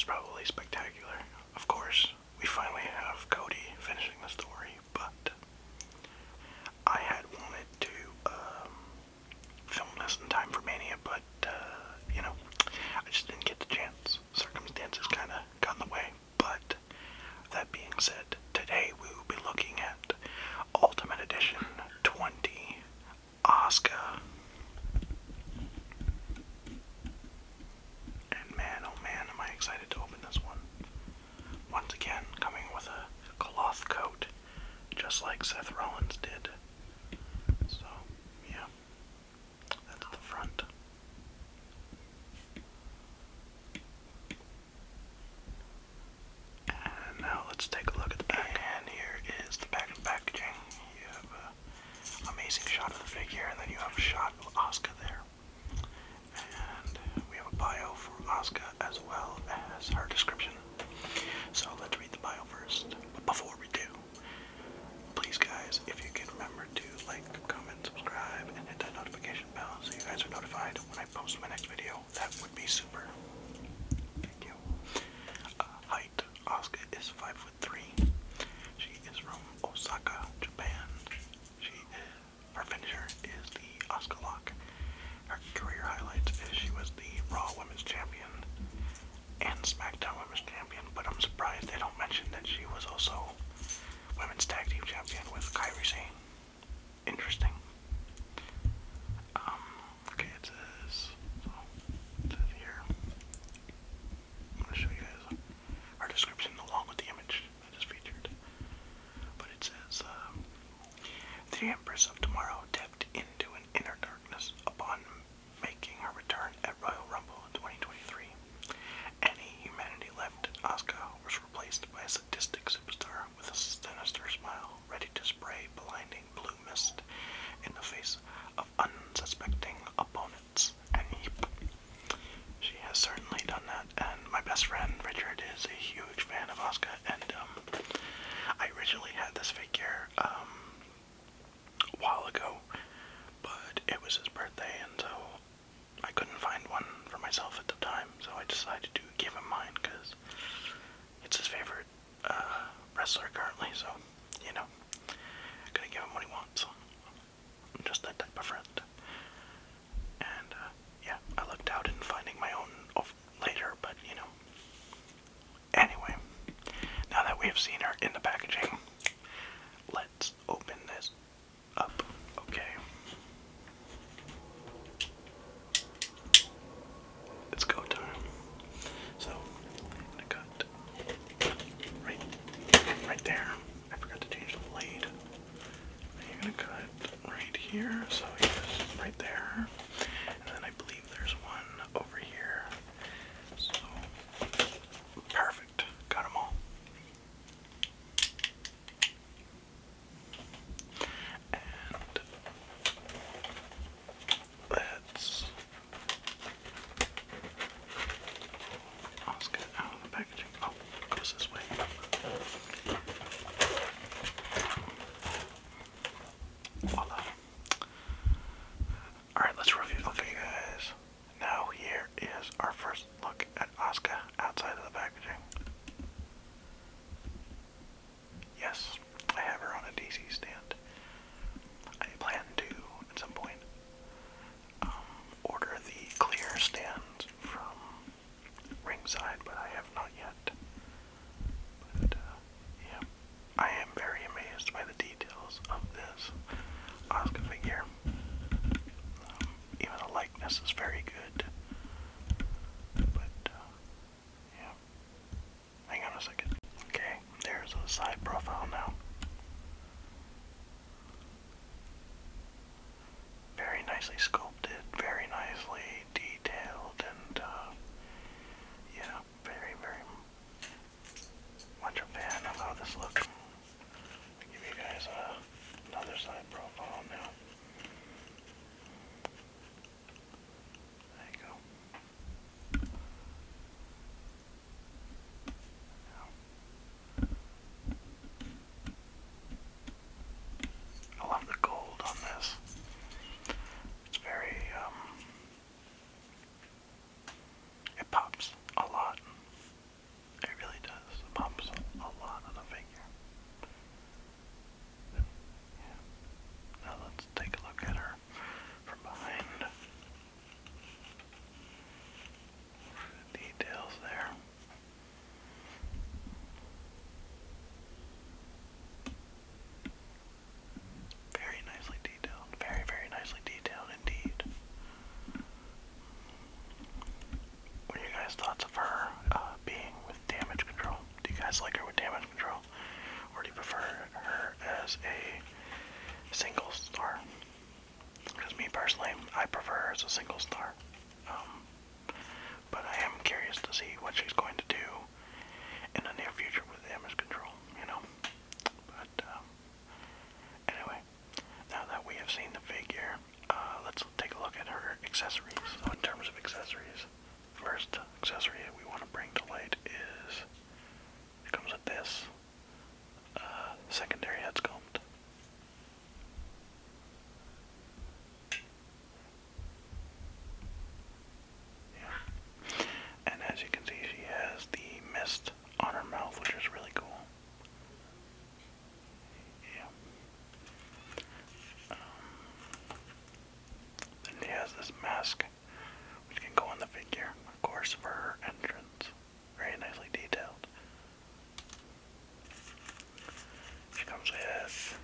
probably spectacular. Of course, we finally have Cody finishing the story, but I had wanted to film this in time for Mania, but you know, I just didn't get the chance. Circumstances kind of got in the way. But that being said, today we will be looking at Ultimate Edition 20 Asuka. And man, oh man, am I excited to open this one. Once again, coming with a cloth coat, just like Seth Rollins did. So, yeah, that's the front. And now let's take a look at the back. And here is the back of packaging. You have an amazing shot of the figure, and then you have a shot of Asuka there. And we have a bio for Asuka as well as her description. So let's read the bio first. But before we do, please guys, if you can remember to like, comment, subscribe, and hit that notification bell so you guys are notified when I post my next video, that would be super. Thank you. Height, Asuka is 5'3". She is from Osaka, Japan. Her finisher is the Asuka Lock. Her career highlights is she was the Raw Women's Champion and SmackDown Women's Champion, but I'm surprised they don't mention that she was also Women's Tag Team Champion with Kairi Sane. Interesting. Okay, it says here. I'm going to show you guys our description along with the image that is featured. But it says, the Empress of Tomorrow tapped into an inner darkness upon making her return at Royal Rumble in 2023. Any humanity left, Asuka was replaced by a sadistic superstar with a sinister smile, ready to spray blinding blue mist in the face of unsuspecting opponents. And she has certainly done that. And my best friend Richard is a huge fan of Asuka, and I originally had this figure a while ago, but it was his birthday, and so I couldn't find one for myself at the time, so I decided to give him mine because it's his favorite wrestler currently, so, you know, gonna give him what he wants. I'm just that type of friend. And, yeah, I looked out in finding my own later, but, you know. Anyway, now that we have seen her in the packaging, let's open this up. Okay. It's go time. So, I'm gonna cut right there. I forgot to change the blade. You're gonna cut right here, so yes, right there. And then I believe there's one over here. So, perfect. Got them all. And let's get out of the packaging. Oh, it goes this way. Voila. Alright, let's just like her with damage control? Or do you prefer her as a single star? Because me personally, I prefer her as a single star. But I am curious to see what she's going to do in the near future with damage control, you know? But, anyway, now that we have seen the figure, let's take a look at her accessories. So in terms of accessories, first accessory we want to bring to light is, it comes with this, secondary head sculpt. Yeah. And as you can see, she has the mist on her mouth, which is really cool. Yeah. Then she has this mask, which can go on the figure, of course, for her entrance. Very nicely detailed. She comes with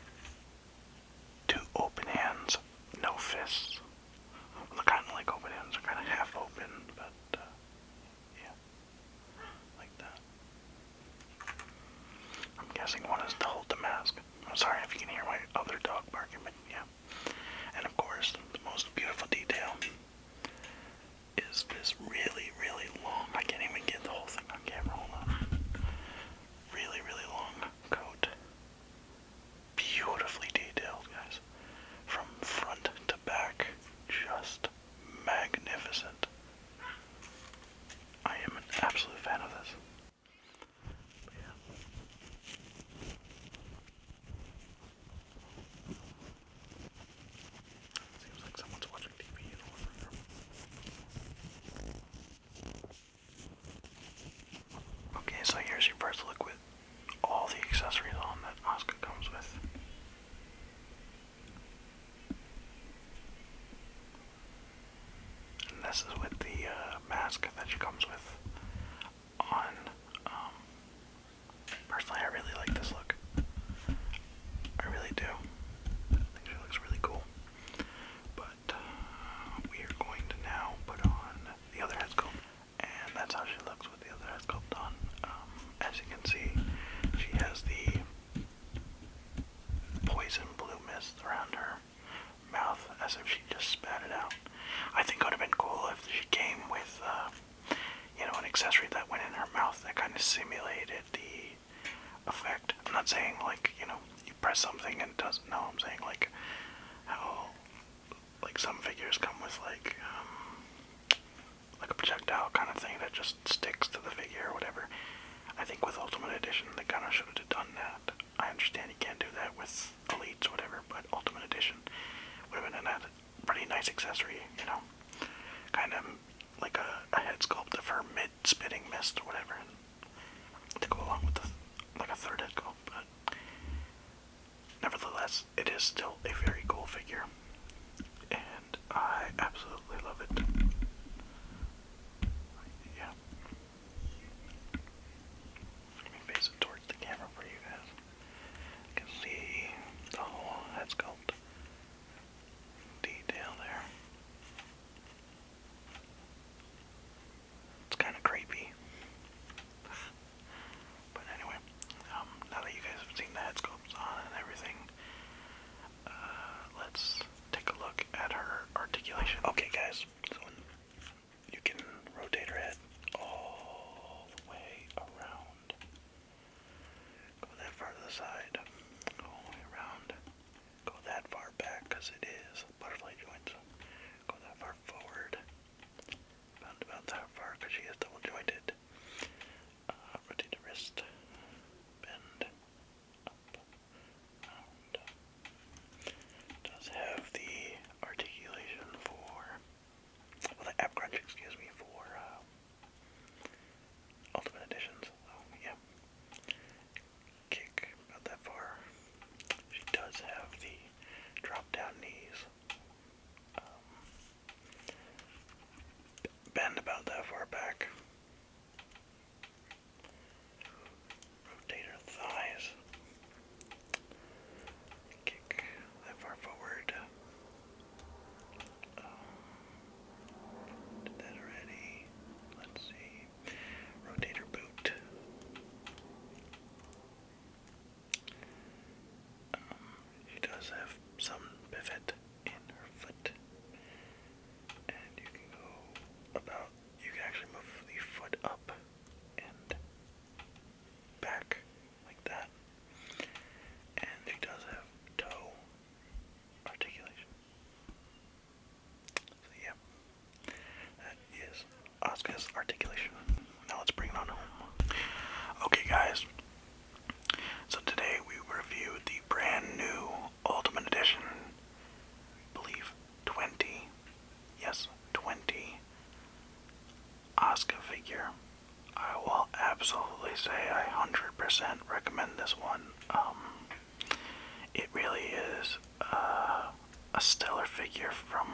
2 open hands, no fists. Well, they're kind of like open hands, they're kind of half open, but yeah, like that. I'm guessing one is to hold the mask. I'm sorry if you can hear my other dog barking, but yeah. And of course, the most beautiful detail is this really, really long, I can't even get the whole thing on camera, hold on. Really, really long coat. Beautifully detailed, guys. From front to back, just magnificent. I am an absolute fan of this. But yeah. Seems like someone's watching TV in the living room. Okay, so here's your first look with all the accessories on that Asuka comes with. And this is with the mask that she comes with on. Personally, I really like this look. I really do. I think she looks really cool. But we are going to now put on the other head sculpt. And that's how she looks with the other head sculpt on. As you can see, she has the poison blue mist around her mouth as if she just spat it out. I think it would have been cool if she came with, an accessory that went in her mouth that kind of simulated the effect. I'm not saying like, you press something and it doesn't. No, I'm saying like how, like some figures come with like a projectile kind of thing that just sticks to the figure or whatever. I think with Ultimate Edition they kind of should have done that. I understand you can't do that with Elites or whatever, but Ultimate Edition would have been a pretty nice accessory, kind of like a head sculpt of her mid-spitting mist or whatever, to go along with like a third head sculpt, but nevertheless, it is still a very cool figure, and I absolutely love it. Yeah. Let me face it towards the camera for you guys. You can see the whole head sculpt detail there. It's kind of creepy. But anyway, now that you guys have seen the head sculpts on and everything, let's take a look at her articulation. Okay guys, so you can rotate her head all the way around. Go that far to the side, go all the way around, go that far back because it is butterfly joints, go that far forward, about that far because she is double jointed. Rotate the wrist, bend, up, round. Does have the articulation for, the ab crunch, excuse me, for Ultimate Editions. So yeah, kick about that far. She does have the drop down knees. Bend about that far back. recommend this one. It really is a stellar figure from